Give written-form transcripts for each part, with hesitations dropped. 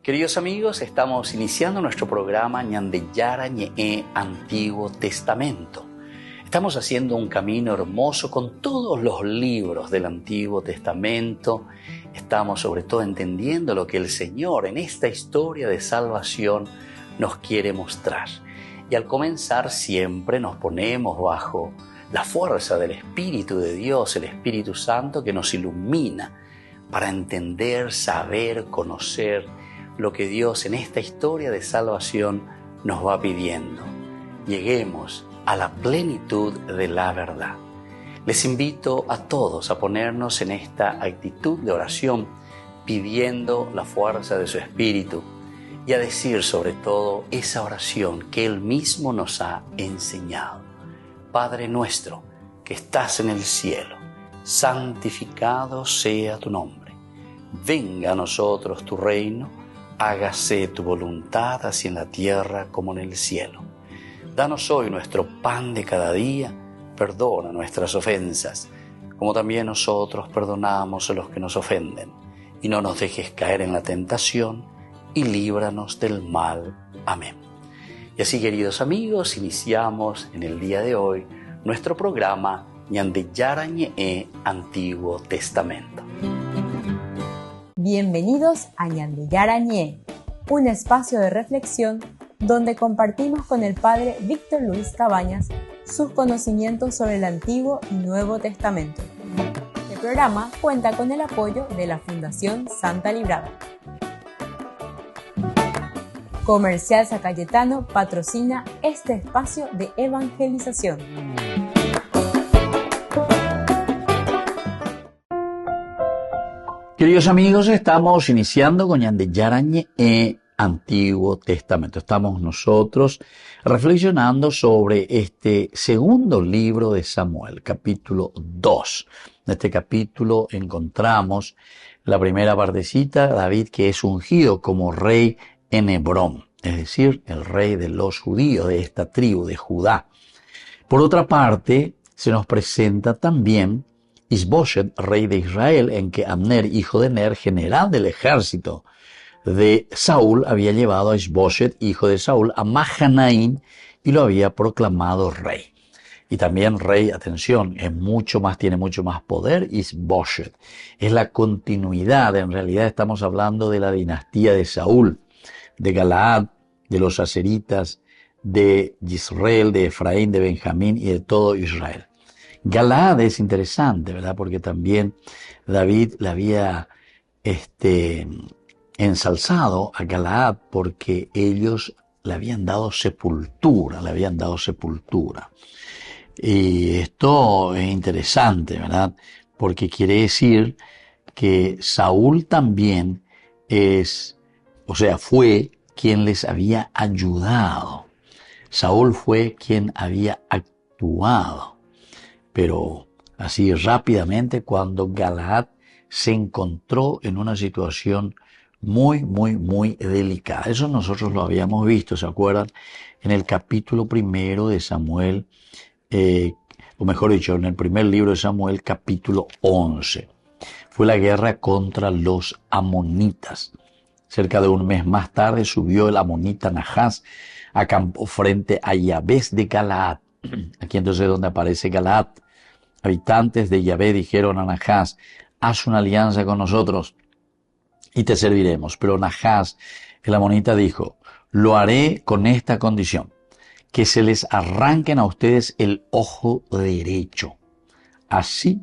Queridos amigos, estamos iniciando nuestro programa Ñandeyara Ñe'e Antiguo Testamento. Estamos haciendo un camino hermoso con todos los libros del Antiguo Testamento. Estamos sobre todo entendiendo lo que el Señor en esta historia de salvación nos quiere mostrar. Y al comenzar siempre nos ponemos bajo la fuerza del Espíritu de Dios, el Espíritu Santo que nos ilumina para entender, saber, conocer lo que Dios en esta historia de salvación nos va pidiendo. Lleguemos a la plenitud de la verdad. Les invito a todos a ponernos en esta actitud de oración, pidiendo la fuerza de su Espíritu y a decir sobre todo esa oración que Él mismo nos ha enseñado. Padre nuestro que estás en el cielo, santificado sea tu nombre. Venga a nosotros tu reino, hágase tu voluntad así en la tierra como en el cielo. Danos hoy nuestro pan de cada día, perdona nuestras ofensas, como también nosotros perdonamos a los que nos ofenden. Y no nos dejes caer en la tentación, y líbranos del mal. Amén. Y así, queridos amigos, iniciamos en el día de hoy nuestro programa Ñandeyara Ñe'e Antiguo Testamento. Bienvenidos a Ñandeyara Ñe'e, un espacio de reflexión donde compartimos con el Padre Víctor Luis Cabañas sus conocimientos sobre el Antiguo y Nuevo Testamento. El programa cuenta con el apoyo de la Fundación Santa Librada. Comercial San Cayetano patrocina este espacio de evangelización. Queridos amigos, estamos iniciando con Ñandeyara Ñe'e Antiguo Testamento. Estamos nosotros reflexionando sobre este segundo libro de Samuel, capítulo 2. En este capítulo encontramos la primera partecita, David que es ungido como rey en Hebrón, es decir, el rey de los judíos, de esta tribu de Judá. Por otra parte, se nos presenta también Isboshet, rey de Israel, en que Abner, hijo de Ner, general del ejército de Saúl, había llevado a Isboshet, hijo de Saúl, a Mahanaim y lo había proclamado rey. Y también rey, atención, tiene mucho más poder, Isboshet. Es la continuidad, en realidad estamos hablando de la dinastía de Saúl, de Galaad, de los aseritas, de Israel, de Efraín, de Benjamín y de todo Israel. Galaad es interesante, ¿verdad? Porque también David le había ensalzado a Galaad porque ellos le habían dado sepultura. Y esto es interesante, ¿verdad? Porque quiere decir que Saúl también fue quien les había ayudado. Saúl fue quien había actuado. Pero así rápidamente, cuando Galaad se encontró en una situación muy delicada. Eso nosotros lo habíamos visto, ¿se acuerdan? En el capítulo 1 de Samuel, o mejor dicho, en el primer libro de Samuel, capítulo 11. Fue la guerra contra los amonitas. Cerca de un mes más tarde subió el amonita Nahás, acampó frente a Yabes de Galaad. Aquí entonces es donde aparece Galaad. Habitantes de Yabé dijeron a Nahás, haz una alianza con nosotros y te serviremos. Pero Nahás, el amonita, dijo, lo haré con esta condición, que se les arranquen a ustedes el ojo derecho. Así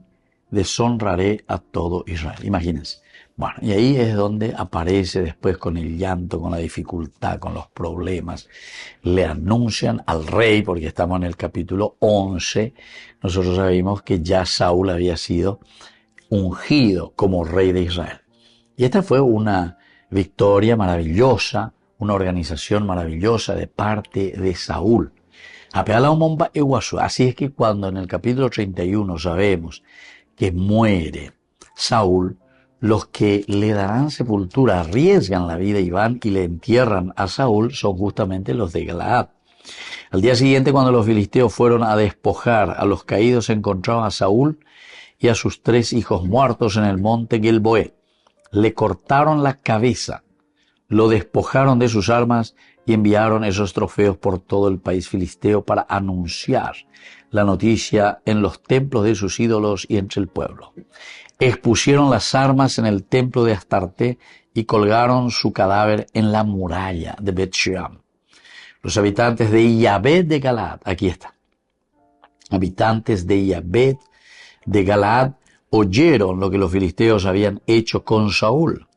deshonraré a todo Israel. Imagínense. Bueno, y ahí es donde aparece después con el llanto, con la dificultad, con los problemas. Le anuncian al rey, porque estamos en el capítulo 11, nosotros sabemos que ya Saúl había sido ungido como rey de Israel. Y esta fue una victoria maravillosa, una organización maravillosa de parte de Saúl. Así es que cuando en el capítulo 31 sabemos que muere Saúl, los que le darán sepultura arriesgan la vida y van y le entierran a Saúl son justamente los de Galaad. Al día siguiente, cuando los filisteos fueron a despojar a los caídos, encontraron a Saúl y a sus 3 hijos muertos en el monte Gilboé. Le cortaron la cabeza, lo despojaron de sus armas y enviaron esos trofeos por todo el país filisteo para anunciar la noticia en los templos de sus ídolos y entre el pueblo. Expusieron las armas en el templo de Astarte y colgaron su cadáver en la muralla de Bet-Sheam. Los habitantes de Yabet de Galaad, aquí está, habitantes de Yabet de Galaad oyeron lo que los filisteos habían hecho con Saúl.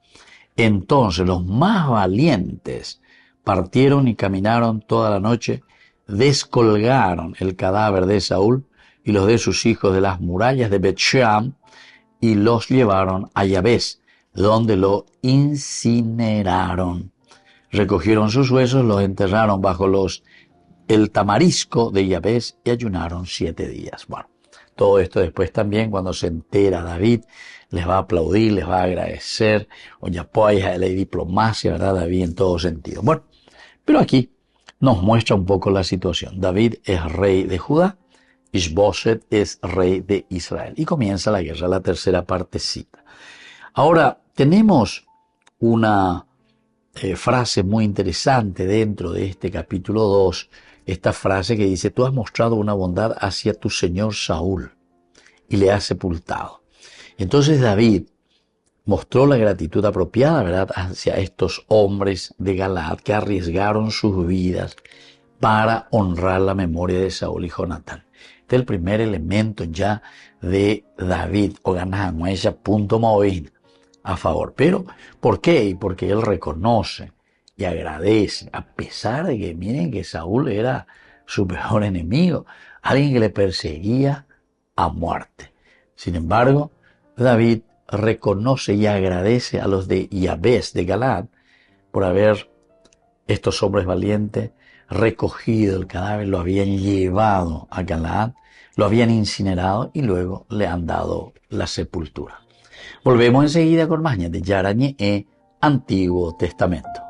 Entonces los más valientes partieron y caminaron toda la noche, descolgaron el cadáver de Saúl y los de sus hijos de las murallas de Bet-Sheam y los llevaron a Yabes, donde lo incineraron. Recogieron sus huesos, los enterraron bajo el tamarisco de Yabes y ayunaron 7 días. Bueno, todo esto después también, cuando se entera David, les va a aplaudir, les va a agradecer, oye, apoya la diplomacia, ¿verdad? David en todo sentido. Bueno, pero aquí nos muestra un poco la situación. David es rey de Judá, Ishboset es rey de Israel. Y comienza la guerra, la tercera partecita. Ahora, tenemos una frase muy interesante dentro de este capítulo 2, esta frase que dice: tú has mostrado una bondad hacia tu señor Saúl y le has sepultado. Entonces David mostró la gratitud apropiada, ¿verdad?, hacia estos hombres de Galaad que arriesgaron sus vidas para honrar la memoria de Saúl y Jonatán. Este es el primer elemento ya de David, o ganamos ese punto móvil a favor. Pero, ¿por qué? Porque él reconoce y agradece, a pesar de que miren que Saúl era su peor enemigo, alguien que le perseguía a muerte. Sin embargo, David reconoce y agradece a los de Yabes de Galaad por haber, estos hombres valientes, recogido el cadáver, lo habían llevado a Galaad, lo habían incinerado y luego le han dado la sepultura. Volvemos enseguida con más de Yarañé, Antiguo Testamento.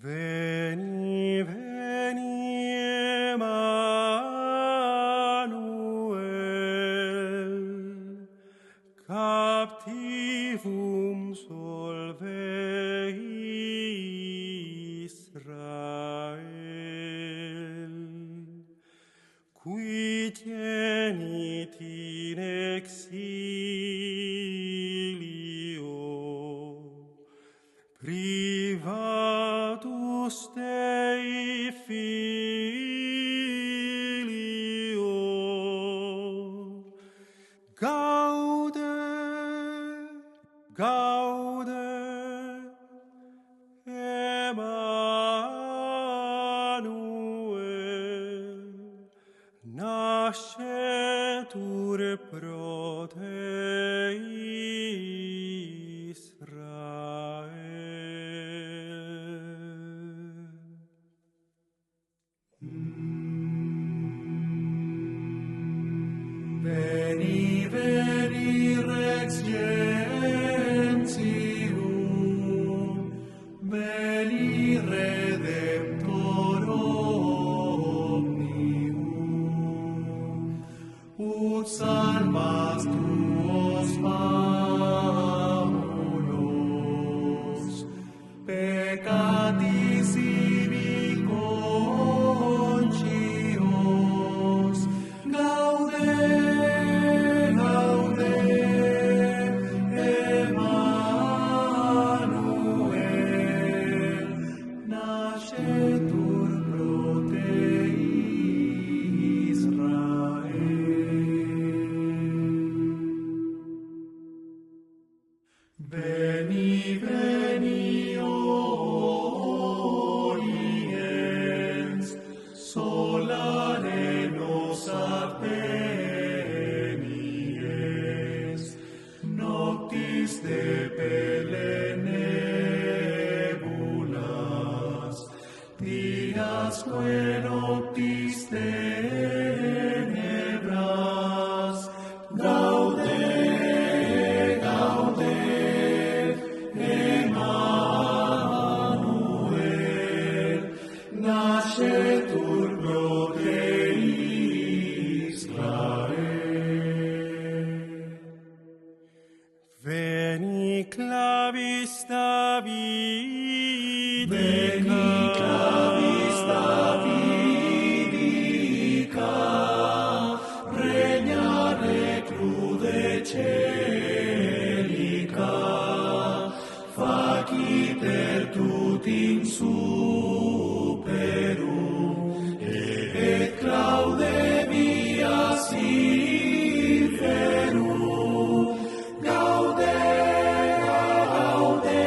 Veni, veni, Emmanuel, captivum solve Israel, qui tenit in exilio, privatus Dei filio, gaude, gaude, Emmanuel, nascetur pro te. Israel. veni oriens, solare nos advenies, noctis de nebulas, diasque noctis tenebras, gaude, gaude, Emmanuel, nascetur pro te Israel. Veni clavis Davidica, veni clavis Davidica, regnare crudecelica, faciter tutim superum, et claude via silverum, gaude, gaude,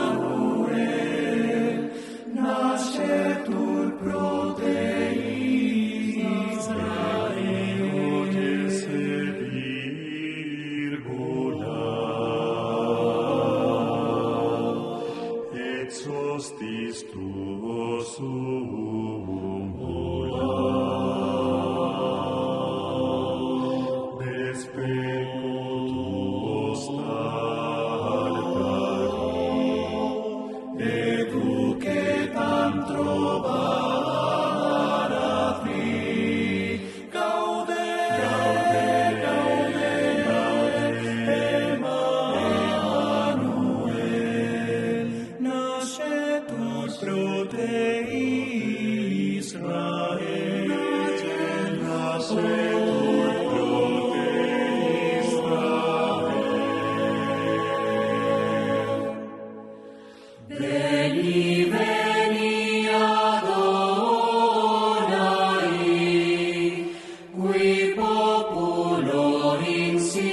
Emmanuel, nascetur pro te Israel, esse virgula, et sostis tuos umula, despego tuos altari, educetam trovaratri, gaude, gaude, gaude, gaude, Emmanuel, nascetur pro te Israel, nascetur pro te Israel. Veni, veni, Adonai, qui populo in Sinai,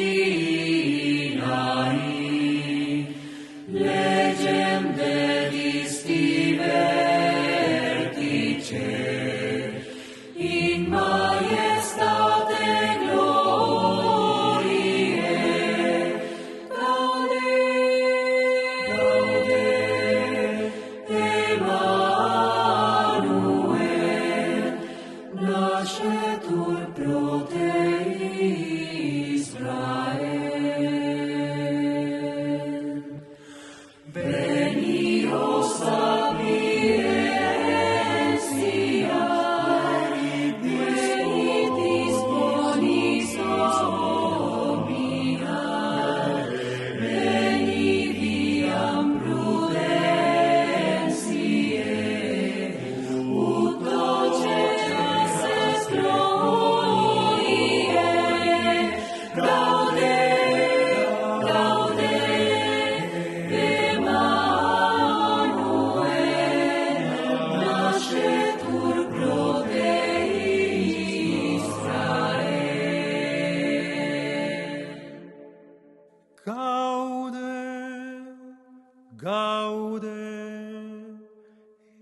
legem dedisti vertice, in majestate gloriae, gaude, gaude, Emmanuel, nascetur pro te Israel. Veni, o sapientia, venitis bonis omnia, veni viam prudentiae, ut doces gloriae, gaude, gaude, Emmanuel, nascetur pro te Israel. Gaude, gaude,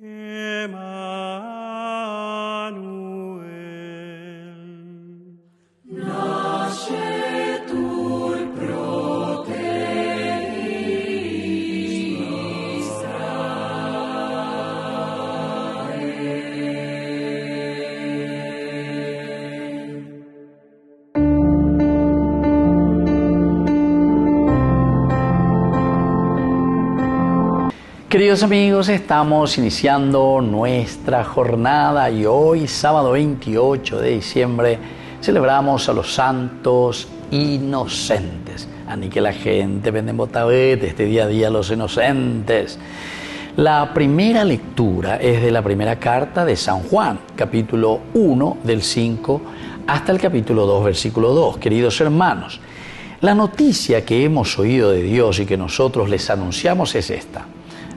Emmanuel, nascetur pro te Israel. Queridos amigos, estamos iniciando nuestra jornada y hoy, sábado 28 de diciembre, celebramos a los santos inocentes. Ani que la gente vende botabete, este día a día los inocentes. La primera lectura es de la primera carta de San Juan, capítulo 1, del 5 hasta el capítulo 2, versículo 2. Queridos hermanos, la noticia que hemos oído de Dios y que nosotros les anunciamos es esta.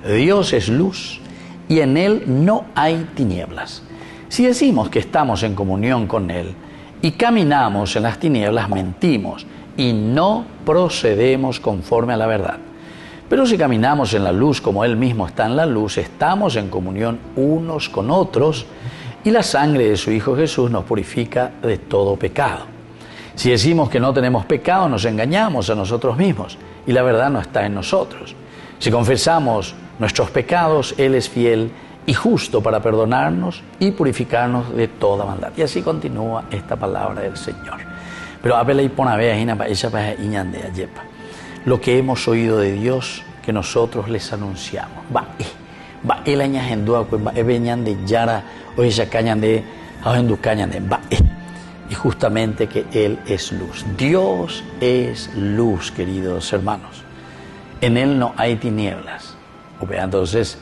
Dios es luz y en Él no hay tinieblas. Si decimos que estamos en comunión con Él y caminamos en las tinieblas, mentimos y no procedemos conforme a la verdad. Pero si caminamos en la luz como Él mismo está en la luz, estamos en comunión unos con otros y la sangre de su Hijo Jesús nos purifica de todo pecado. Si decimos que no tenemos pecado, nos engañamos a nosotros mismos y la verdad no está en nosotros. Si confesamos nuestros pecados, Él es fiel y justo para perdonarnos y purificarnos de toda maldad. Y así continúa esta palabra del Señor. Pero lo que hemos oído de Dios, que nosotros les anunciamos. Y justamente que Él es luz. Dios es luz, queridos hermanos. En Él no hay tinieblas. Entonces,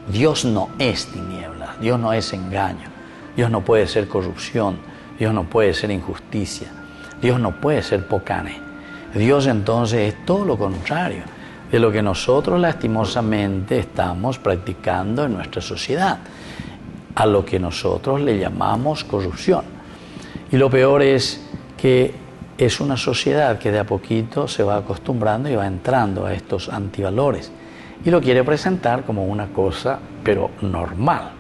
Dios no es tinieblas, Dios no es engaño, Dios no puede ser corrupción, Dios no puede ser injusticia, Dios no puede ser pocane. Dios entonces es todo lo contrario de lo que nosotros lastimosamente estamos practicando en nuestra sociedad, a lo que nosotros le llamamos corrupción. Y lo peor es que es una sociedad que de a poquito se va acostumbrando y va entrando a estos antivalores y lo quiere presentar como una cosa, pero normal,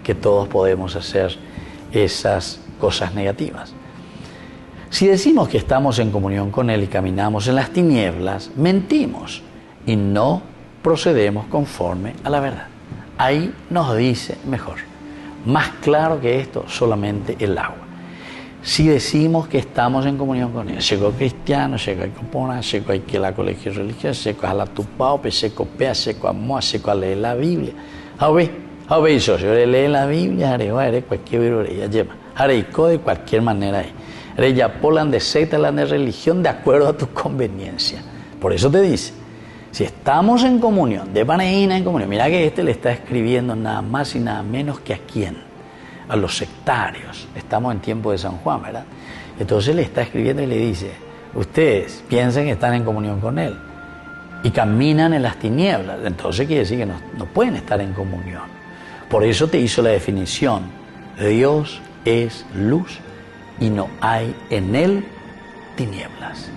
que todos podemos hacer esas cosas negativas. Si decimos que estamos en comunión con Él y caminamos en las tinieblas, mentimos y no procedemos conforme a la verdad. Ahí nos dice mejor, más claro que esto, solamente el agua. Si decimos que estamos en comunión con Él, llegó cristiano, llegó a copona, llegó a que la colegio religiosa, llegó a la tupao, llegó a llegó a moa, llegó a leer la Biblia. A ver, yo leer la Biblia, haré cualquier virureya, lleva, haré de cualquier manera. Ya polan de secta, la de religión, de acuerdo a tu conveniencia. Por eso te dice, si estamos en comunión, de paneína en comunión, mira que le está escribiendo nada más y nada menos que a quién. A los sectarios. Estamos en tiempo de San Juan, ¿verdad? Entonces le está escribiendo y le dice, ustedes piensan que están en comunión con Él y caminan en las tinieblas. Entonces quiere decir que no pueden estar en comunión. Por eso te hizo la definición. Dios es luz y no hay en Él tinieblas.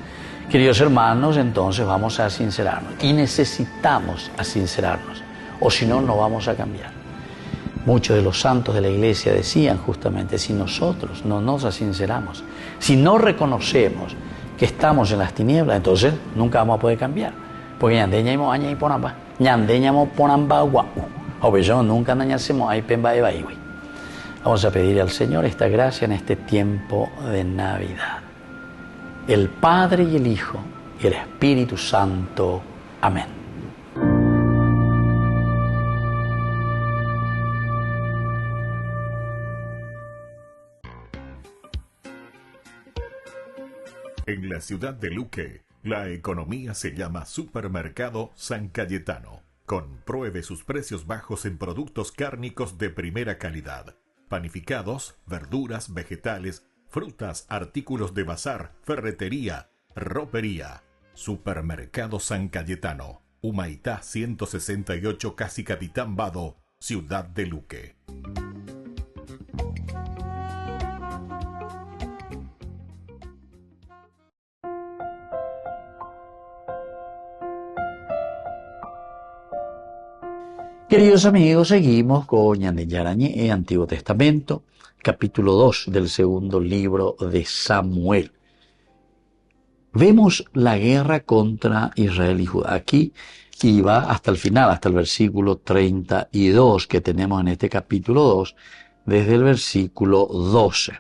Queridos hermanos, entonces vamos a sincerarnos. Y necesitamos sincerarnos. O si no, no vamos a cambiar. Muchos de los santos de la iglesia decían justamente, si nosotros no nos sinceramos, si no reconocemos que estamos en las tinieblas, entonces nunca vamos a poder cambiar. Porque ñandeñamos aña y ponamba, ñandeñamos ponamba guau. O yo nunca dañásemos ahí pemba de baiwi. Vamos a pedir al Señor esta gracia en este tiempo de Navidad. El Padre y el Hijo y el Espíritu Santo. Amén. En la ciudad de Luque, la economía se llama Supermercado San Cayetano. Compruebe sus precios bajos en productos cárnicos de primera calidad. Panificados, verduras, vegetales, frutas, artículos de bazar, ferretería, ropería. Supermercado San Cayetano, Humaitá 168, Casi Capitán Vado, ciudad de Luque. Queridos amigos, seguimos con Ñandeyarañe, Antiguo Testamento, capítulo 2 del segundo libro de Samuel. Vemos la guerra contra Israel y Judá. Aquí y va hasta el final, hasta el versículo 32 que tenemos en este capítulo 2, desde el versículo 12.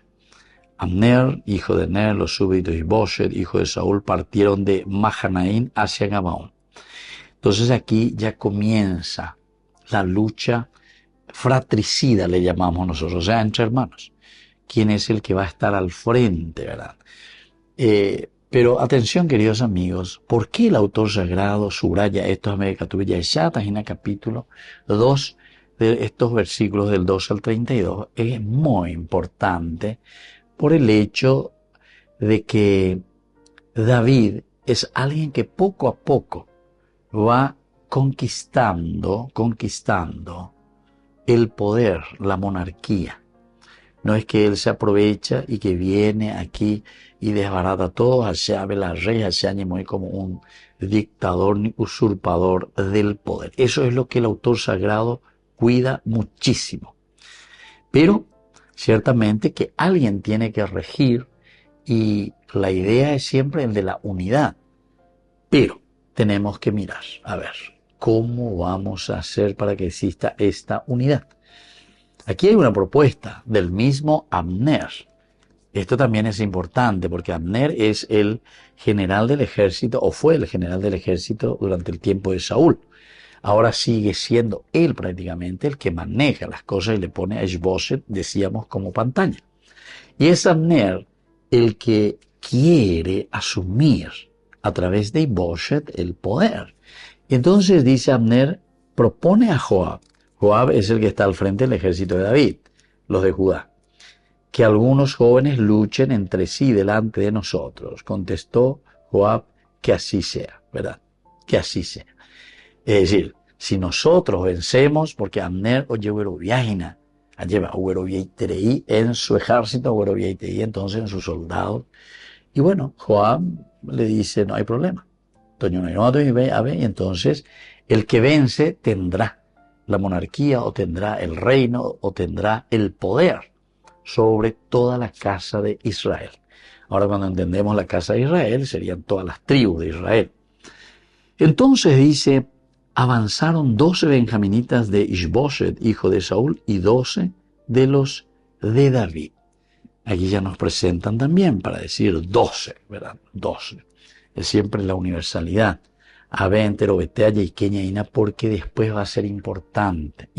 Abner, hijo de Ner, los súbditos y Boshet, hijo de Saúl, partieron de Mahanaín hacia Gabaón. Entonces aquí ya comienza la lucha fratricida, le llamamos nosotros, o sea, entre hermanos. ¿Quién es el que va a estar al frente, verdad? Pero atención, queridos amigos, ¿por qué el autor sagrado subraya estos en el capítulo 2 de estos versículos del 2 al 32? Es muy importante por el hecho de que David es alguien que poco a poco va conquistando el poder, la monarquía. No es que él se aprovecha y que viene aquí y desbarata todo, Hashem la rey, Hashem es como un dictador ni usurpador del poder. Eso es lo que el autor sagrado cuida muchísimo. Pero ciertamente que alguien tiene que regir y la idea es siempre el de la unidad. Pero tenemos que mirar, a ver, ¿cómo vamos a hacer para que exista esta unidad? Aquí hay una propuesta del mismo Abner. Esto también es importante porque Abner es el general del ejército, o fue el general del ejército durante el tiempo de Saúl. Ahora sigue siendo él prácticamente el que maneja las cosas y le pone a Ishbosheth, decíamos, como pantalla. Y es Abner el que quiere asumir a través de Ishbosheth el poder. Y entonces dice Abner, propone a Joab. Joab es el que está al frente del ejército de David, los de Judá. Que algunos jóvenes luchen entre sí delante de nosotros. Contestó Joab, que así sea, ¿verdad? Que así sea. Es decir, si nosotros vencemos, porque Abner oye Ueroviaina, lleva Ueroviaiterei en su ejército, Ueroviaiterei entonces en sus soldados. Y bueno, Joab le dice, no hay problema. Y entonces el que vence tendrá la monarquía o tendrá el reino o tendrá el poder sobre toda la casa de Israel. Ahora cuando entendemos la casa de Israel serían todas las tribus de Israel. Entonces dice, avanzaron 12 benjaminitas de Ishbosheth, hijo de Saúl, y 12 de los de David. Aquí ya nos presentan también para decir 12, ¿verdad? 12. Es siempre la universalidad. Abe, entero, betea, yaiqueña, ina, porque después va a ser importante.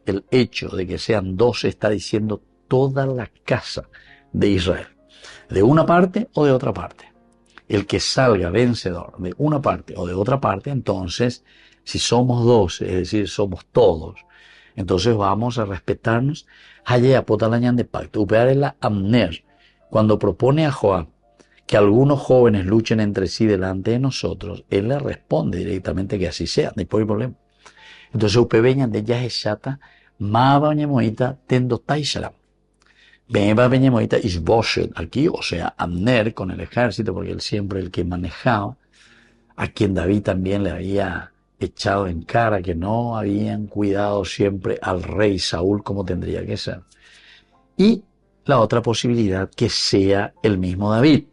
El hecho de que sean 12 está diciendo toda la casa de Israel. De una parte o de otra parte. El que salga vencedor de una parte o de otra parte, entonces, si somos 12, es decir, somos todos, entonces vamos a respetarnos. Hayea potalañan de pacto. Upearela Abner, cuando propone a Joab que algunos jóvenes luchen entre sí delante de nosotros, él le responde directamente que así sea, no hay problema. Entonces, upebeñan de Yaheshata, Maba Oñemoita, Tendo Taisharam. Beba Beñemoita Ishbosheth aquí, o sea, Abner con el ejército, porque él siempre el que manejaba, a quien David también le había echado en cara que no habían cuidado siempre al rey Saúl como tendría que ser. Y la otra posibilidad que sea el mismo David,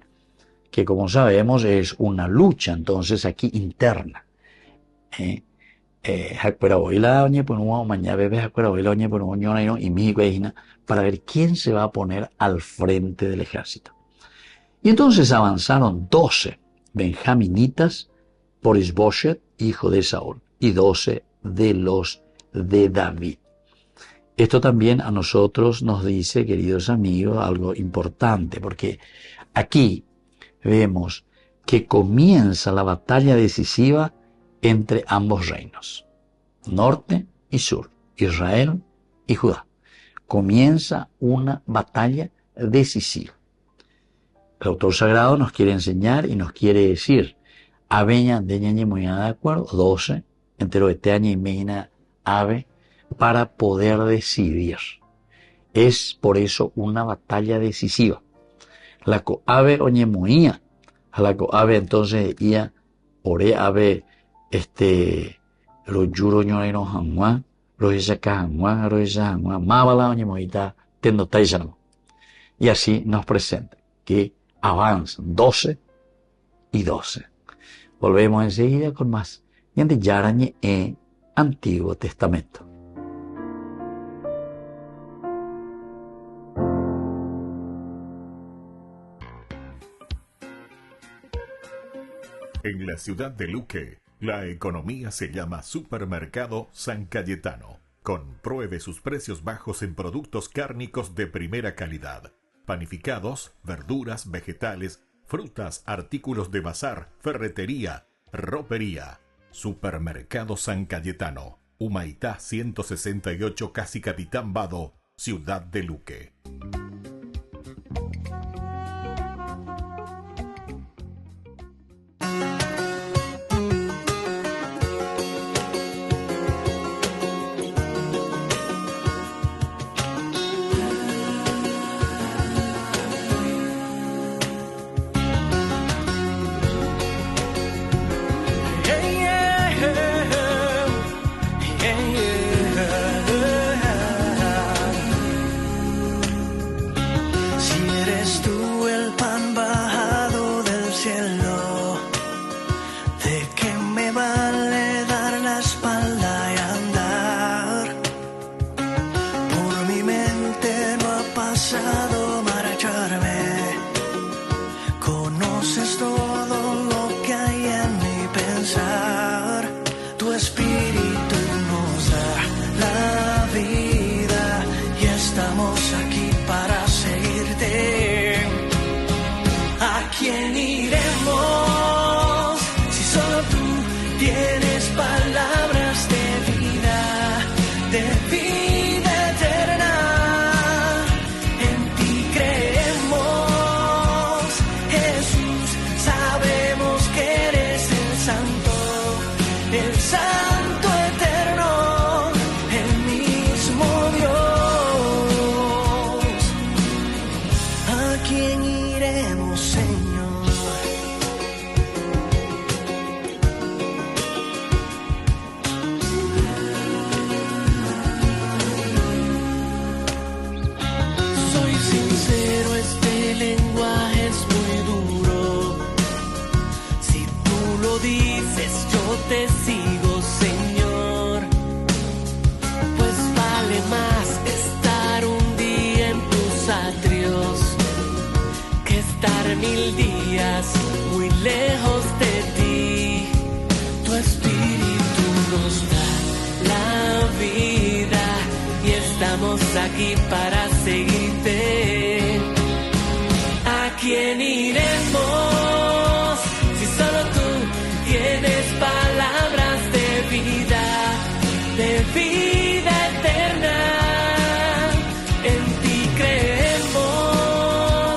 que como sabemos es una lucha entonces aquí interna. Para ver quién se va a poner al frente del ejército. Y entonces avanzaron 12 benjaminitas por Ishbosheth, hijo de Saúl, y 12 de los de David. Esto también a nosotros nos dice, queridos amigos, algo importante, porque aquí vemos que comienza la batalla decisiva entre ambos reinos, norte y sur, Israel y Judá. Comienza una batalla decisiva. El autor sagrado nos quiere enseñar y nos quiere decir, aveña de ñañe muy de acuerdo, 12, entero de teaña y meina ave, para poder decidir. Es por eso una batalla decisiva. La coave oñemoía, a la coave entonces ia, ore ave, lo yuro ñoreno hanguá, lo yaka hanguá, lo yaka hanguá, mábala oñemoita, tendo taisano. Y así nos presenta que avanzan 12 y 12. Volvemos enseguida con más. Y ante Yarañe Antiguo Testamento. En la ciudad de Luque, la economía se llama Supermercado San Cayetano. Compruebe sus precios bajos en productos cárnicos de primera calidad. Panificados, verduras, vegetales, frutas, artículos de bazar, ferretería, ropería. Supermercado San Cayetano, Humaitá 168, Casi Capitán Vado, ciudad de Luque. eres tú el pan bajado del cielo. ¿De qué me vale dar la espalda y andar? Por mi mente no ha pasado marcharme. Conoces todo lo que hay en mi pensar. Tu espíritu nos da la vida y estamos aquí para seguirte. ¿A quién iremos si solo tú tienes palabras de vida eterna? En ti creemos, Jesús, sabemos que eres el santo eterno, el mismo Dios. ¿A quién iremos, Señor? Soy sincero, este lenguaje es muy duro. Si tú lo dices, yo te sigo, Señor. Pues vale más estar un día en tus atrios que estar 1000 días muy lejos de ti. Tu espíritu nos da la vida y estamos aquí para seguirte. ¿A quién iremos si solo tú tienes palabras de vida eterna? En ti creemos,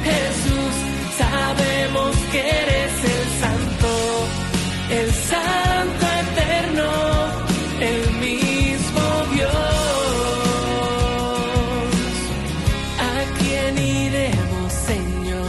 Jesús, sabemos que eres el santo eterno, el mismo Dios. ¿A quién iremos, Señor?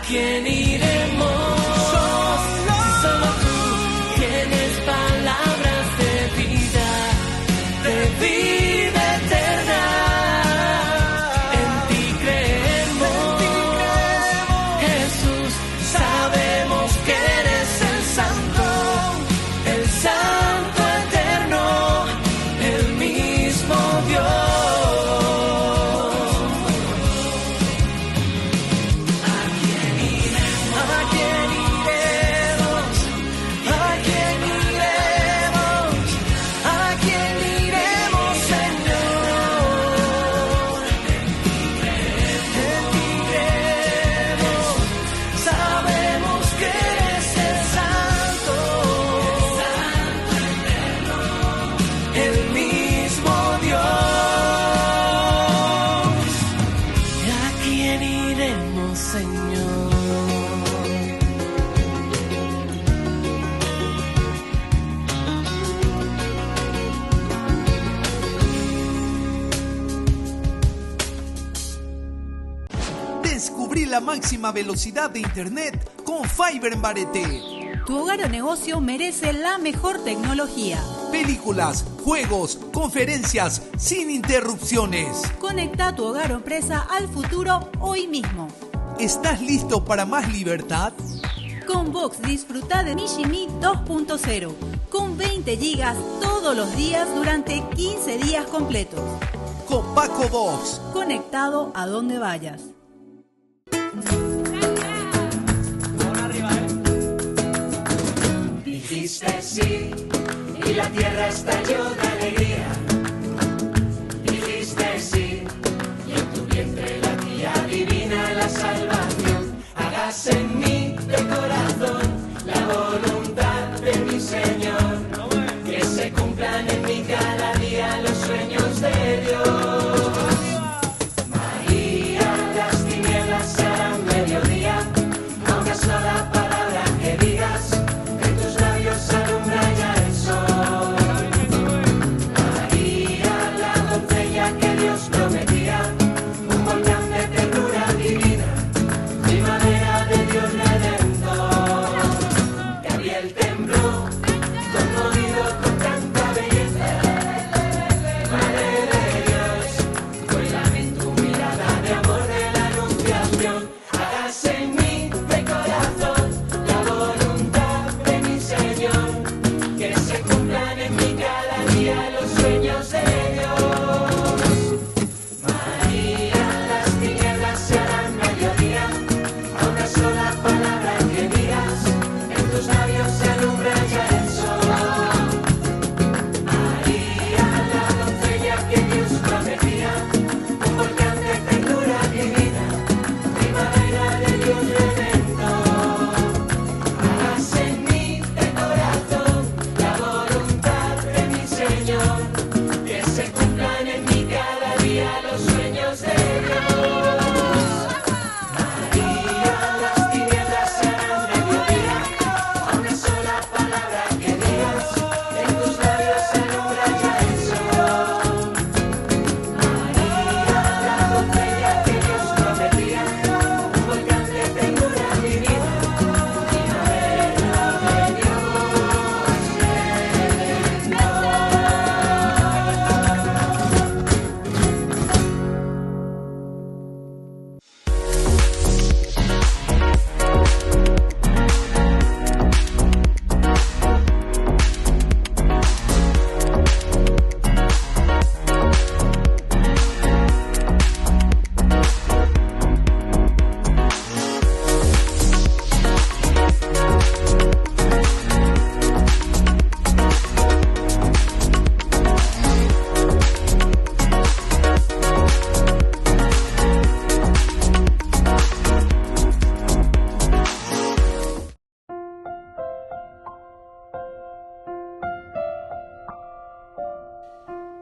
quién iremos si solo tú tienes palabras de vida eterna. En ti creemos, Jesús, sabemos que eres el santo eterno, el mismo Dios. Descubrí la máxima velocidad de internet con Fiber en Barete. Tu hogar o negocio merece la mejor tecnología. Películas, juegos, conferencias, sin interrupciones. Conecta tu hogar o empresa al futuro hoy mismo. ¿Estás listo para más libertad? Con Vox disfruta de Mishimi 2.0 con 20 gigas todos los días durante 15 días completos. Con Paco Vox. Conectado a donde vayas. Dijiste sí y la tierra estalló de alegría. Dijiste sí y en tu entre la tía divina la salvación. Hágase en mí de corazón la voluntad de mi Señor, que se cumplan en mí cada día los sueños de Dios. María, las tinieblas serán mediodía, a una sola palabra que digas, en tus labios alumbra ya el sol. María, la doncella que Dios prometía, un volcán de ternura divina, primavera de Dios redentor. Gabriel tembló, conmovido con tanta belleza. Madre de Dios, cuélame en tu mirada de amor de la anunciación. Hágase en mí de corazón la voluntad de mi Señor, que se cumplan en mí cada día los sueños de Dios. María, las tinieblas se harán mediodía, a una sola palabra que digas, en tus labios se alumbra ya el sol. María, la doncella que Dios prometía, un volcán de ternura divina, primavera de Dios redentor. Hágase en mí de corazón la voluntad de mi Señor, que se cumplan en mí cada día los sueños de Dios. María, las tinieblas se harán mediodía, a una sola palabra que digas, en tus labios se alumbra ya el sol. María, la doncella que Dios prometía, un volcán de ternura divina, primavera de Dios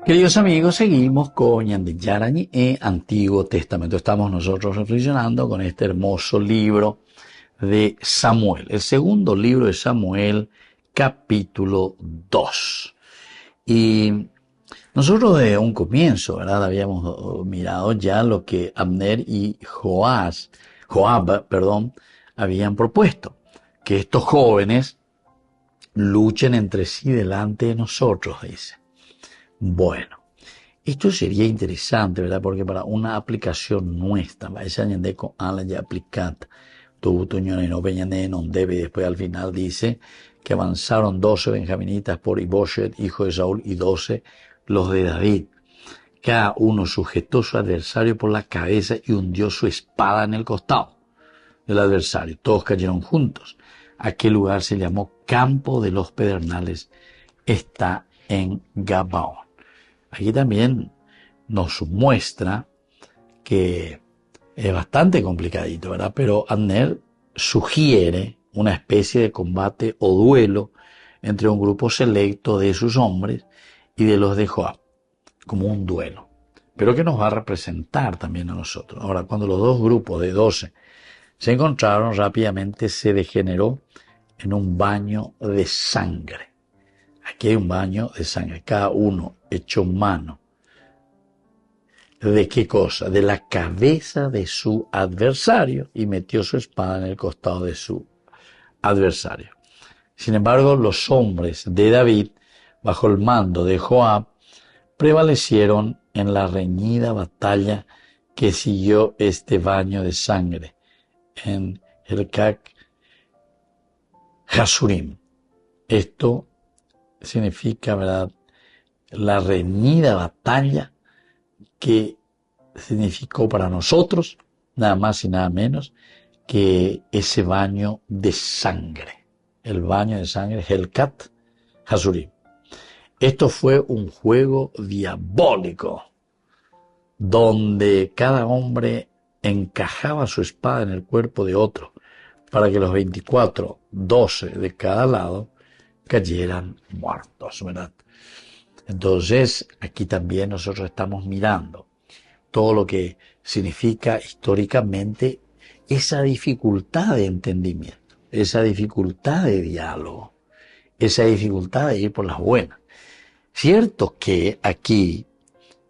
Queridos amigos, seguimos con Ñandiyara Ñe'e, Antiguo Testamento. Estamos nosotros reflexionando con este hermoso libro de Samuel, el segundo libro de Samuel, capítulo 2. Y nosotros de un comienzo, ¿verdad? Habíamos mirado ya lo que Abner y Joab, habían propuesto, que estos jóvenes luchen entre sí delante de nosotros, dice. Bueno, esto sería interesante, ¿verdad? Porque para una aplicación nuestra, esa añade con ala ya aplicada, tuvo tuñón y no peñané, no debe, y después al final dice que avanzaron 12 benjaminitas por Iboshet, hijo de Saúl, y 12 los de David. Cada uno sujetó a su adversario por la cabeza y hundió su espada en el costado del adversario. Todos cayeron juntos. Aquel lugar se llamó Campo de los Pedernales. Está en Gabaón. Aquí también nos muestra que es bastante complicadito, ¿verdad? Pero Abner sugiere una especie de combate o duelo entre un grupo selecto de sus hombres y de los de Joab, como un duelo, pero que nos va a representar también a nosotros. Ahora, cuando los dos grupos de 12 se encontraron, rápidamente se degeneró en un baño de sangre. Aquí hay un baño de sangre, cada uno echó mano. ¿De qué cosa? De la cabeza de su adversario y metió su espada en el costado de su adversario. Sin embargo, los hombres de David, bajo el mando de Joab, prevalecieron en la reñida batalla que siguió este baño de sangre en Helkat Hasurim. Esto significa, ¿verdad?, la reñida batalla que significó para nosotros nada más y nada menos que ese baño de sangre, el baño de sangre Helkat Hasurim. Esto fue un juego diabólico donde cada hombre encajaba su espada en el cuerpo de otro, para que los 24, 12 de cada lado, cayeran muertos, ¿verdad? Entonces, aquí también nosotros estamos mirando todo lo que significa históricamente esa dificultad de entendimiento, esa dificultad de diálogo, esa dificultad de ir por las buenas. Cierto que aquí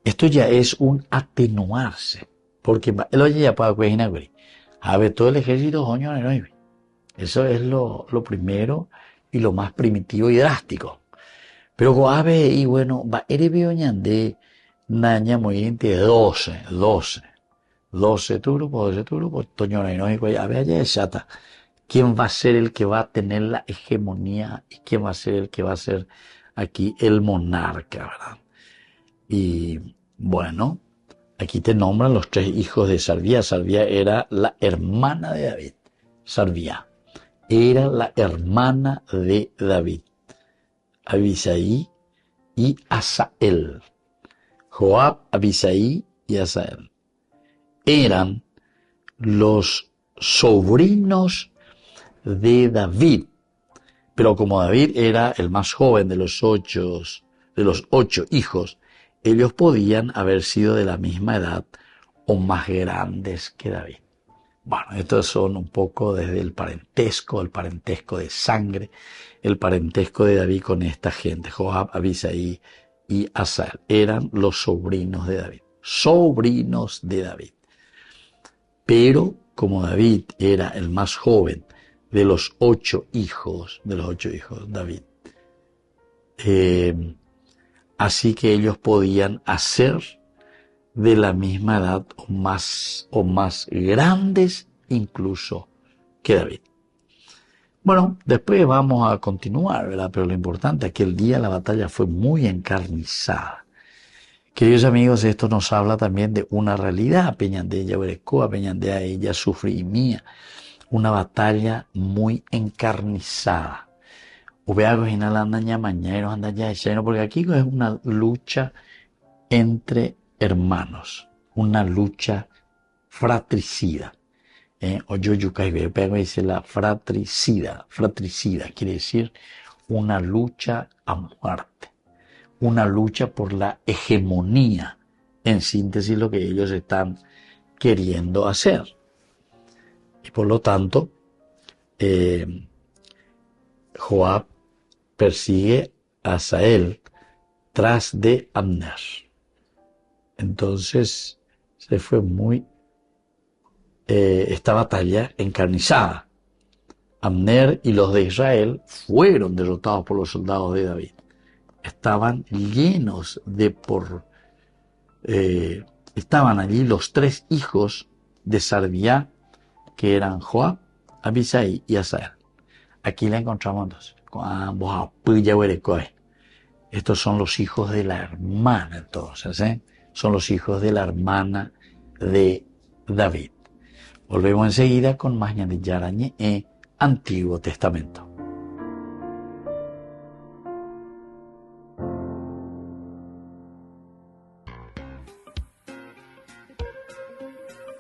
esto ya es un atenuarse, porque él oye ya para cuestionar, a ver, todo el ejército coño no hay. Eso es lo primero y lo más primitivo y drástico. Pero coabe y bueno, va erebe oñande naña muy inte 12 tu grupo, toño no hay, a ver allá es chata. ¿Quién va a ser el que va a tener la hegemonía y quién va a ser el que va a ser aquí el monarca, ¿verdad? Y bueno, aquí te nombran los 3 hijos de Sarvía. Sarvía era la hermana de David. Sarvía era la hermana de David. Abisaí y Asael. Joab, Abisaí y Asael. Eran los sobrinos de David. Pero como David era el más joven de los 8 hijos, ellos podían haber sido de la misma edad o más grandes que David. Bueno, estos son un poco desde el parentesco de sangre, el parentesco de David con esta gente. Joab, Abisaí y Asael eran los sobrinos de David. Sobrinos de David. Pero como David era el más joven de los 8 hijos, David, así que ellos podían hacer de la misma edad o más grandes incluso que David. Bueno, después vamos a continuar, ¿verdad? Pero lo importante es que el día de la batalla fue muy encarnizada. Queridos amigos, esto nos habla también de una realidad, Peñandella, Berecoa, Peñandella, ella sufre y mía, una batalla muy encarnizada. Porque aquí es una lucha entre hermanos, una lucha fratricida. O yo dice la fratricida, quiere decir una lucha a muerte, una lucha por la hegemonía, en síntesis lo que ellos están queriendo hacer. Y por lo tanto, Joab persigue a Asael tras de Abner. Entonces se fue muy esta batalla encarnizada. Abner y los de Israel fueron derrotados por los soldados de David. Estaban llenos de estaban allí los 3 hijos de Sarvía, que eran Joab, Abisaí y Asael. Aquí la encontramos entonces. Estos son los hijos de la hermana, entonces, son los hijos de la hermana de David. Volvemos enseguida con más Ñandillara Ñe'e, Antiguo Testamento.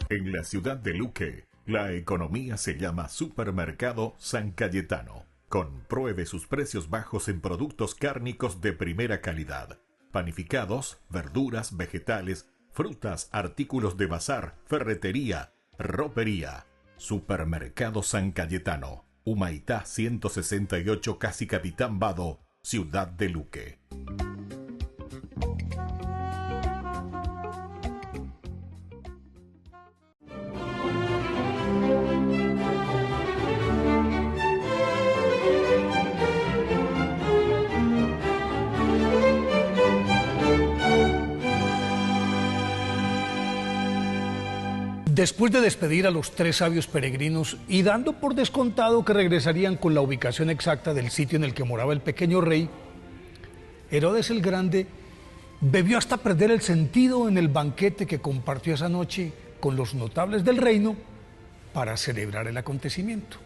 En la ciudad de Luque, la economía se llama Supermercado San Cayetano. Compruebe sus precios bajos en productos cárnicos de primera calidad. Panificados, verduras, vegetales, frutas, artículos de bazar, ferretería, ropería. Supermercado San Cayetano. Humaitá 168, Casi Capitán Vado, ciudad de Luque. Después de despedir a los 3 sabios peregrinos y dando por descontado que regresarían con la ubicación exacta del sitio en el que moraba el pequeño rey, Herodes el Grande bebió hasta perder el sentido en el banquete que compartió esa noche con los notables del reino para celebrar el acontecimiento.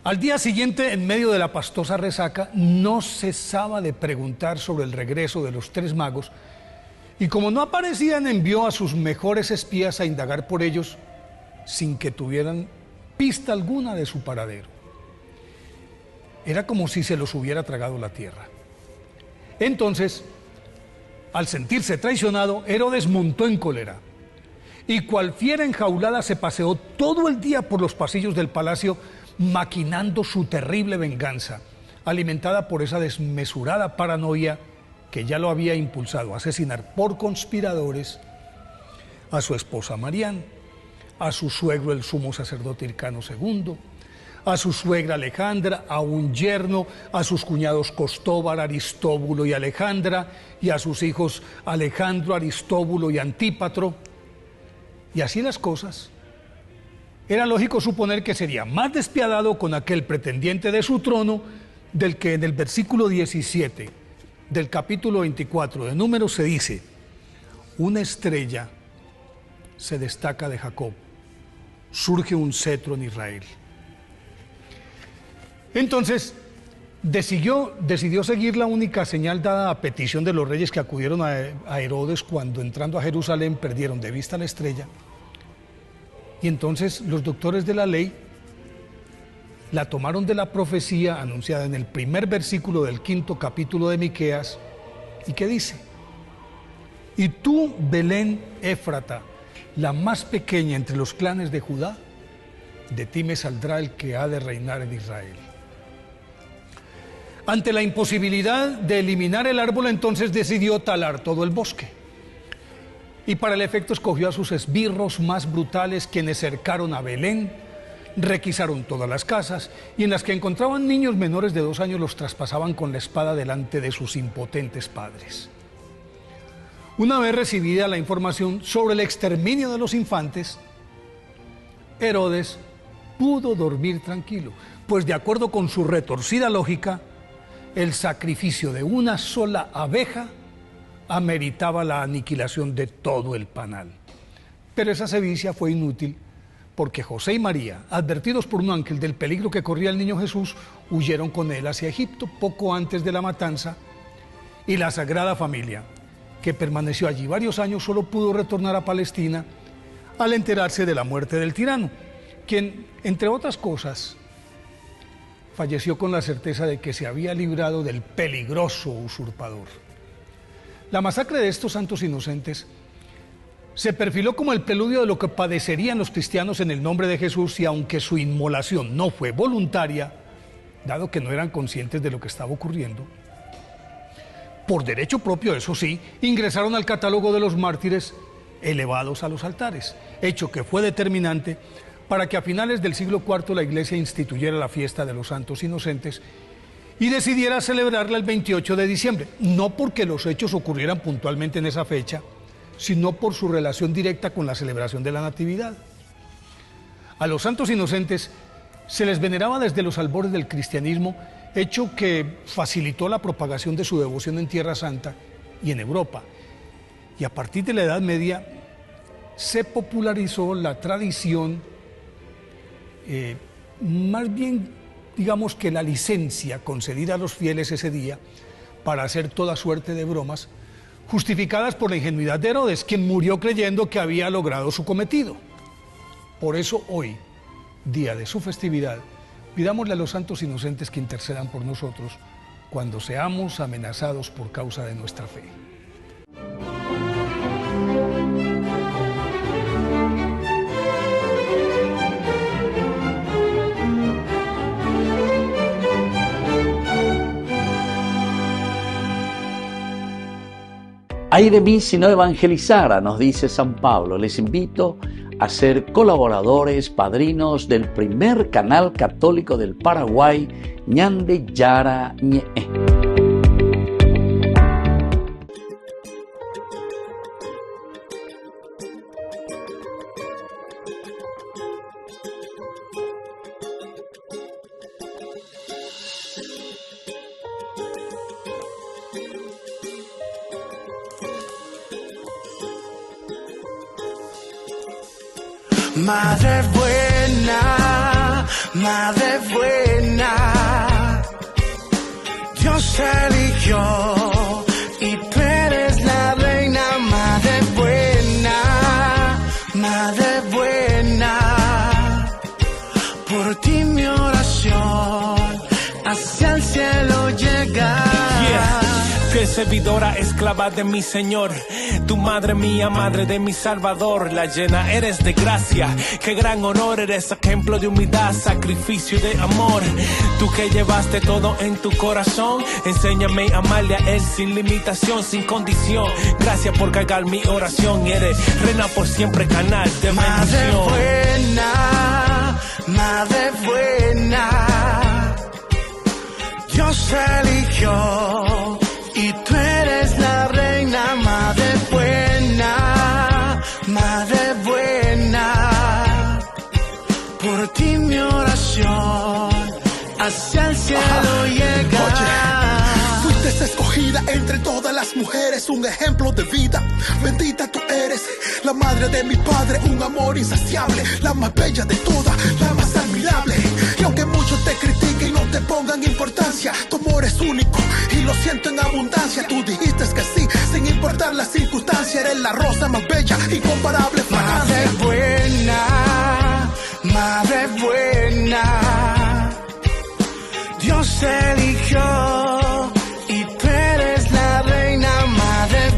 Al día siguiente, en medio de la pastosa resaca, no cesaba de preguntar sobre el regreso de los 3 magos Y como no aparecían, envió a sus mejores espías a indagar por ellos sin que tuvieran pista alguna de su paradero. Era como si se los hubiera tragado la tierra. Entonces, al sentirse traicionado, Herodes montó en cólera y cual fiera enjaulada se paseó todo el día por los pasillos del palacio maquinando su terrible venganza, alimentada por esa desmesurada paranoia que ya lo había impulsado a asesinar por conspiradores a su esposa Marián, a su suegro el sumo sacerdote Hircano II, a su suegra Alejandra, a un yerno, a sus cuñados Costóbar, Aristóbulo y Alejandra, y a sus hijos Alejandro, Aristóbulo y Antípatro. Y así las cosas. Era lógico suponer que sería más despiadado con aquel pretendiente de su trono del que en el versículo 17 del capítulo 24 de Números se dice: una estrella se destaca de Jacob, surge un cetro en Israel. Entonces decidió seguir la única señal dada a petición de los reyes que acudieron a Herodes cuando entrando a Jerusalén perdieron de vista la estrella. Y entonces los doctores de la ley la tomaron de la profecía anunciada en el primer versículo del 5º capítulo de Miqueas, y que dice: y tú, Belén Éfrata, la más pequeña entre los clanes de Judá, de ti me saldrá el que ha de reinar en Israel. Ante la imposibilidad de eliminar el árbol, entonces decidió talar todo el bosque. Y para el efecto escogió a sus esbirros más brutales, quienes cercaron a Belén, requisaron todas las casas, y en las que encontraban niños menores de 2 años los traspasaban con la espada delante de sus impotentes padres. Una vez recibida la información sobre el exterminio de los infantes, Herodes pudo dormir tranquilo, pues de acuerdo con su retorcida lógica, el sacrificio de una sola abeja ameritaba la aniquilación de todo el panal. Pero esa sevicia fue inútil, porque José y María, advertidos por un ángel del peligro que corría el niño Jesús, huyeron con él hacia Egipto poco antes de la matanza, y la Sagrada Familia, que permaneció allí varios años, solo pudo retornar a Palestina al enterarse de la muerte del tirano, quien, entre otras cosas, falleció con la certeza de que se había librado del peligroso usurpador. La masacre de estos santos inocentes se perfiló como el preludio de lo que padecerían los cristianos en el nombre de Jesús, y aunque su inmolación no fue voluntaria, dado que no eran conscientes de lo que estaba ocurriendo, por derecho propio, eso sí, ingresaron al catálogo de los mártires elevados a los altares, hecho que fue determinante para que a finales del siglo IV la Iglesia instituyera la fiesta de los santos inocentes y decidiera celebrarla el 28 de diciembre, no porque los hechos ocurrieran puntualmente en esa fecha, sino por su relación directa con la celebración de la Natividad. A los santos inocentes se les veneraba desde los albores del cristianismo, hecho que facilitó la propagación de su devoción en Tierra Santa y en Europa. Y a partir de la Edad Media se popularizó la tradición, más bien digamos que la licencia concedida a los fieles ese día para hacer toda suerte de bromas, justificadas por la ingenuidad de Herodes, quien murió creyendo que había logrado su cometido. Por eso hoy, día de su festividad, pidámosle a los santos inocentes que intercedan por nosotros cuando seamos amenazados por causa de nuestra fe. Ay de mí si no evangelizara, nos dice San Pablo. Les invito a ser colaboradores, padrinos del primer canal católico del Paraguay, Ñande Yara Ñe'e. Madre buena, Dios eligió y tú eres la reina. Madre buena, por ti mi oración hacia el cielo llega. Fiel servidora, esclava de mi Señor, tu madre mía, madre de mi Salvador, la llena eres de gracia, qué gran honor, eres ejemplo de humildad, sacrificio de amor, tú que llevaste todo en tu corazón, enséñame a amarle a Él sin limitación, sin condición, gracias por cargar mi oración, eres reina por siempre, canal de bendición. Madre buena, Dios eligió y tú eres la reina, madre buena, por ti mi oración hacia el cielo llega. Oye, fuiste escogida entre todas las mujeres, un ejemplo de vida, bendita tú eres, la madre de mi padre, un amor insaciable, la más bella de todas, la más admirable. Y aunque muchos te critiquen y no te pongan importancia, tu amor es único y lo siento en abundancia. Tú dijiste que sí, sin importar la circunstancia, eres la rosa más bella, incomparable fragancia. Madre buena, Dios eligió y tú eres la reina, madre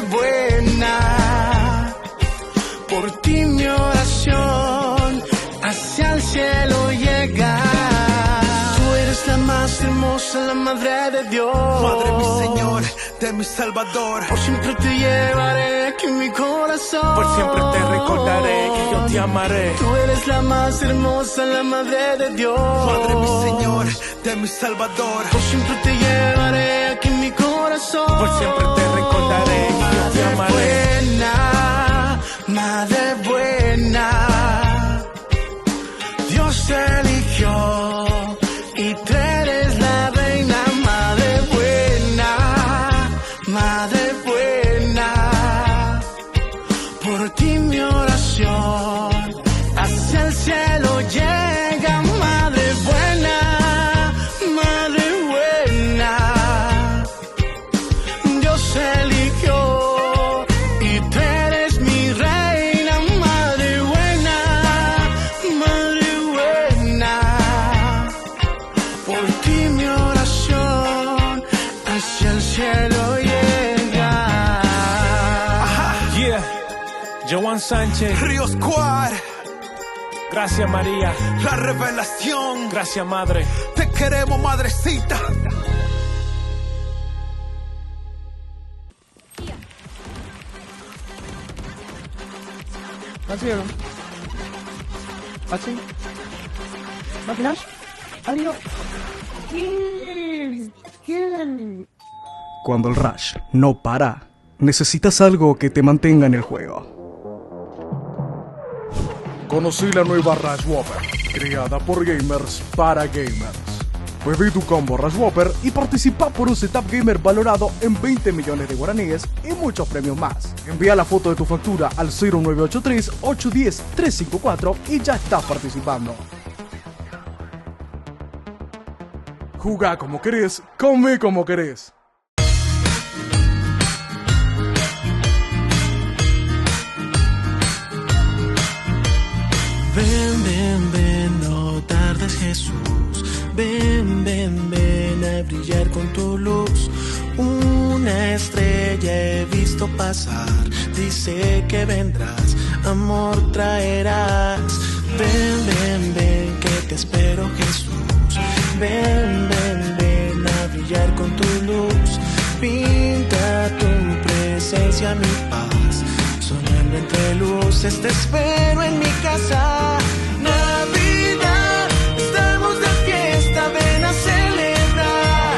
buena, por ti mi oración hacia el cielo llega. Tú eres la más hermosa, la madre de Dios, madre mi Señor, de mi Salvador. Por siempre te llevaré aquí en mi corazón, por siempre te recordaré que yo te amaré. Tú eres la más hermosa, la madre de Dios, madre mi Señor, de mi Salvador. Por siempre te llevaré aquí en mi corazón, por siempre te recordaré que yo te amaré. Madre buena, Dios eligió y tú eres la reina, madre buena, por ti mi oración hacia el cielo llega, madre buena, Dios eligió y tú eres mi reina, madre buena, por ti mi oración hacia el cielo llega. Yeah, Joan Sánchez, Río Squad, gracias María, la revelación, gracias madre, te queremos madrecita. Cuando el rush no para, necesitas algo que te mantenga en el juego. Conocí la nueva Rush Whopper, creada por gamers para gamers. Pedí tu combo Rush Whopper y participa por un setup gamer valorado en 20 millones de guaraníes y muchos premios más. Envía la foto de tu factura al 0983-810-354 y ya estás participando. Jugá como querés, come como querés. Ven, no tardes Jesús. Ven a brillar con tu luz. Una estrella he visto pasar, dice que vendrás, amor traerás. Ven, que te espero Jesús. Ven a brillar con tu luz. Pinta tu presencia mi paz, sonando entre luces te espero en mi casa. Navidad, estamos de fiesta, ven a celebrar.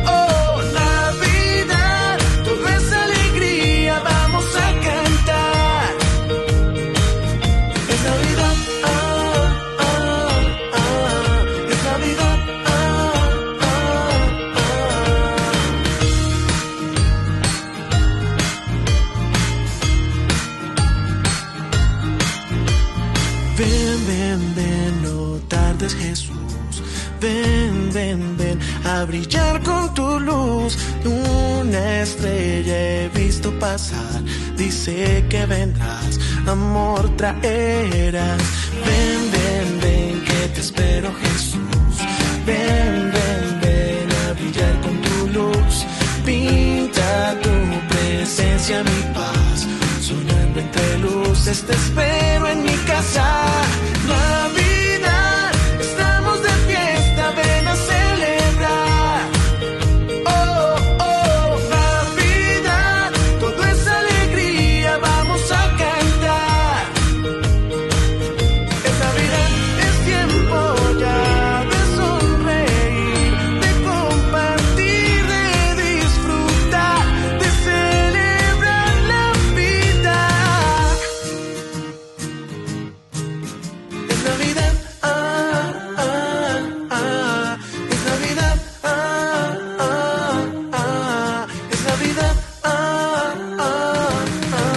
Oh, Navidad, todo es alegría, vamos a cantar. Es Navidad, es Navidad, Ven, no tardes Jesús. Ven, ven, ven a brillar con tu luz. Una estrella he visto pasar, dice que vendrás, amor traerás. Ven, ven, ven que te espero, Jesús. Ven, ven, ven a brillar con tu luz. Pinta tu presencia, mi paz, soñando entre luces te espero en mi casa. Navidad, estamos de fiesta, ven a celebrar. Oh, oh, Navidad, todo es alegría, vamos a cantar. Es Navidad, es tiempo ya de sonreír, de compartir, de disfrutar, de celebrar la vida. Es Navidad, ah, ah, ah. Es Navidad, ah, ah, ah. Es Navidad, ah, ah, ah.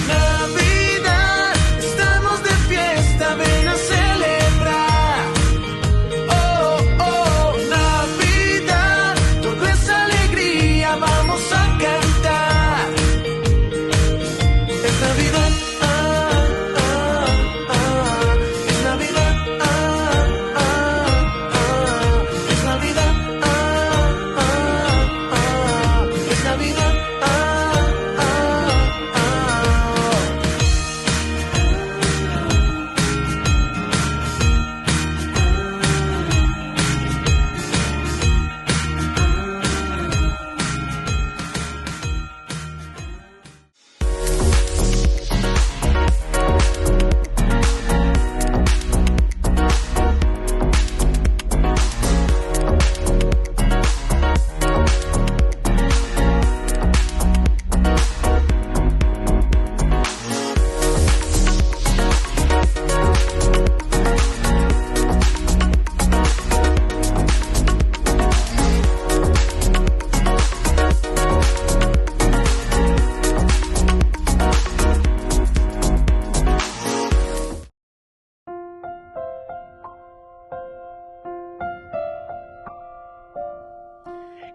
Navidad, estamos de fiesta, ven a celebrar. Oh, oh, Navidad, todo es alegría, vamos a cantar. Es Navidad, ah, ah, ah. Es Navidad, ah, ah, ah. Es Navidad, ah, ah, ah. Es Navidad, ah, ah, ah.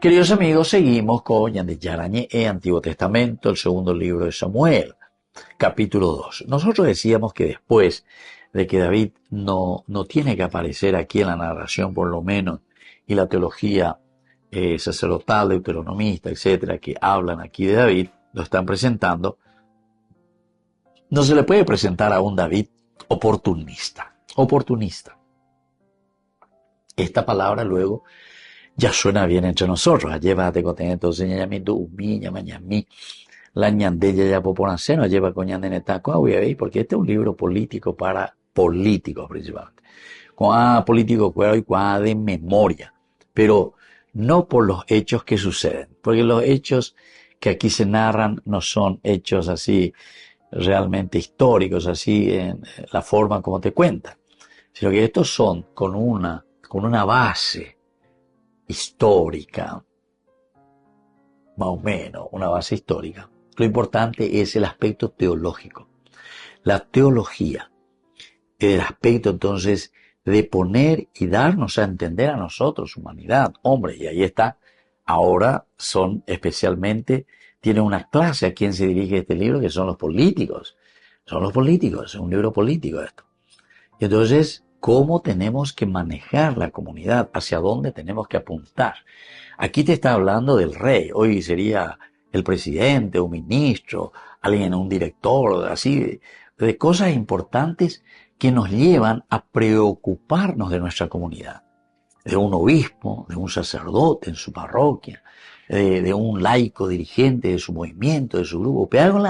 Queridos amigos, seguimos con Ñandeyara Ñe'e, Antiguo Testamento, el segundo libro de Samuel, capítulo 2. Nosotros decíamos que después de que David no tiene que aparecer aquí en la narración, por lo menos, y la teología sacerdotal, deuteronomista, etcétera, que hablan aquí de David, lo están presentando, no se le puede presentar a un David oportunista. Esta palabra luego ya suena bien entre nosotros. Llévate con entonces ñami tu umi ñamañami la ñandella ya poponaceno lleva con ñandenetaco porque este es un libro político para políticos principalmente. Político y de memoria, pero no por los hechos que suceden, porque los hechos que aquí se narran no son hechos así realmente históricos, así en la forma como te cuentan, sino que estos son con una base histórica, más o menos, una base histórica. Lo importante es el aspecto teológico. La teología, el aspecto entonces de poner y darnos a entender a nosotros, humanidad, hombre, y ahí está. Ahora son especialmente, tiene una clase a quien se dirige este libro, que son los políticos. Son los políticos, es un libro político esto. Y entonces, ¿cómo tenemos que manejar la comunidad? ¿Hacia dónde tenemos que apuntar? Aquí te está hablando del rey. Hoy sería el presidente, un ministro, alguien, un director, así, de cosas importantes que nos llevan a preocuparnos de nuestra comunidad. De un obispo, de un sacerdote en su parroquia, de un laico dirigente de su movimiento, de su grupo. Pero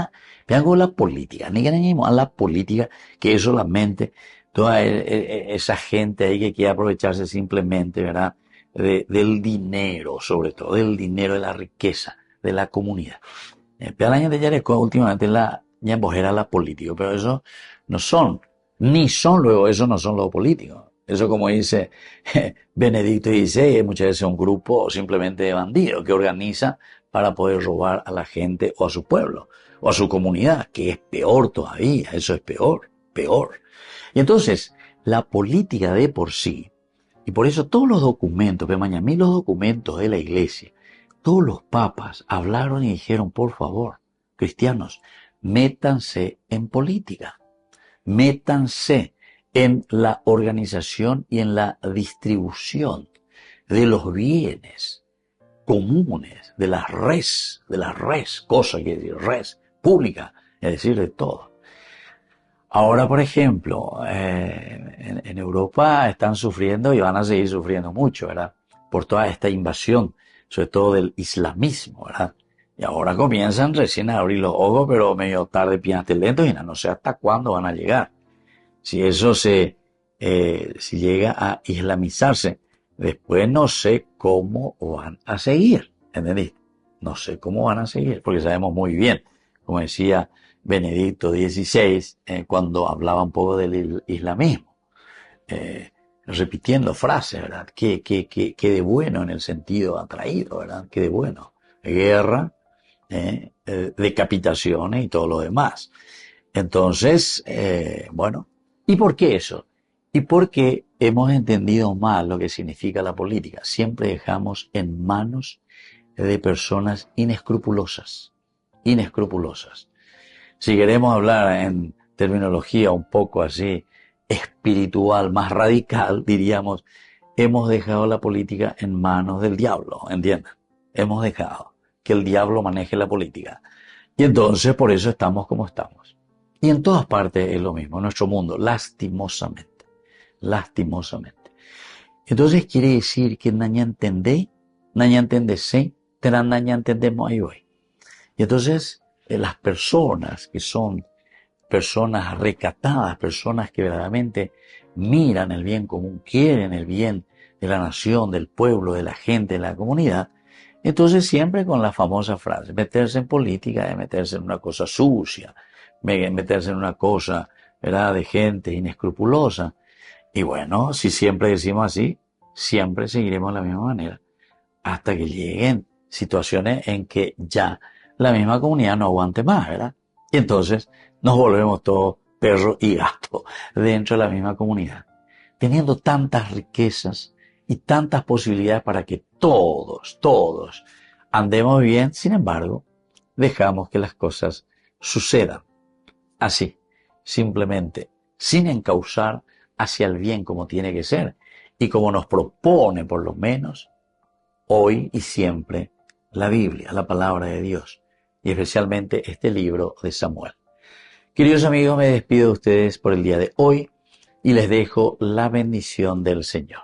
hago la política, a la política, que es solamente toda esa gente ahí que quiere aprovecharse simplemente, ¿verdad?, del dinero, sobre todo, del dinero, de la riqueza, de la comunidad. Pero la gente ya últimamente la embojera la política, pero eso no son, luego, eso no son los políticos. Eso, como dice Benedicto XVI, muchas veces es un grupo simplemente de bandidos que organiza para poder robar a la gente o a su pueblo o a su comunidad, que es peor todavía, eso es peor. Y entonces, la política de por sí, Y por eso todos los documentos, a mí los documentos de la iglesia, todos los papas hablaron y dijeron, por favor, cristianos, métanse en política, métanse en la organización y en la distribución de los bienes comunes, de las res, cosa quiere decir res, pública, es decir, de todo. Ahora, por ejemplo, en Europa están sufriendo y van a seguir sufriendo mucho, ¿verdad? Por toda esta invasión, sobre todo del islamismo, ¿verdad? Y ahora comienzan recién a abrir los ojos, pero medio tarde, pianaste lentos, y no sé hasta cuándo van a llegar. Si eso si llega a islamizarse, después no sé cómo van a seguir, ¿entendiste? No sé cómo van a seguir, porque sabemos muy bien, como decía Benedicto XVI, cuando hablaba un poco del islamismo, repitiendo frases, ¿verdad? Que de bueno en el sentido atraído, ¿verdad? Que de bueno. Guerra, decapitaciones y todo lo demás. Entonces, bueno, ¿y por qué eso? Y porque hemos entendido mal lo que significa la política. Siempre dejamos en manos de personas inescrupulosas. Si queremos hablar en terminología un poco así espiritual, más radical, diríamos, hemos dejado la política en manos del diablo, ¿entienden? Hemos dejado que el diablo maneje la política. Y entonces por eso estamos como estamos. Y en todas partes es lo mismo, en nuestro mundo, lastimosamente. Entonces quiere decir que naña entendese, terán naña entendemos ahí hoy. Y entonces las personas que son personas recatadas, personas que verdaderamente miran el bien común, quieren el bien de la nación, del pueblo, de la gente, de la comunidad, entonces siempre con la famosa frase, meterse en política es meterse en una cosa sucia, meterse en una cosa, ¿verdad?, de gente inescrupulosa. Y bueno, si siempre decimos así, siempre seguiremos de la misma manera, hasta que lleguen situaciones en que ya la misma comunidad no aguante más, ¿verdad? Y entonces nos volvemos todos perro y gato dentro de la misma comunidad, teniendo tantas riquezas y tantas posibilidades para que todos andemos bien. Sin embargo, dejamos que las cosas sucedan así, simplemente, sin encauzar hacia el bien como tiene que ser y como nos propone por lo menos hoy y siempre la Biblia, la palabra de Dios, y especialmente este libro de Samuel. Queridos amigos, me despido de ustedes por el día de hoy y les dejo la bendición del Señor,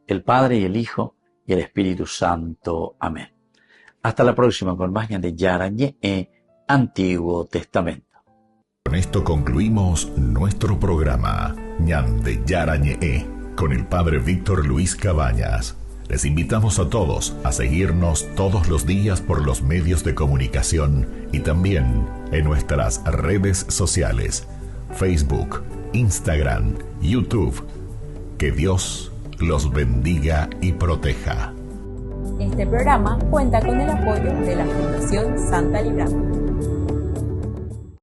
el Padre y el Hijo y el Espíritu Santo. Amén. Hasta la próxima con más de Yara Ñe, Antiguo Testamento. Con esto concluimos nuestro programa Ñande Yara Ñe con el Padre Víctor Luis Cabañas. Les invitamos a todos a seguirnos todos los días por los medios de comunicación y también en nuestras redes sociales, Facebook, Instagram, YouTube. Que Dios los bendiga y proteja. Este programa cuenta con el apoyo de la Fundación Santa Librada.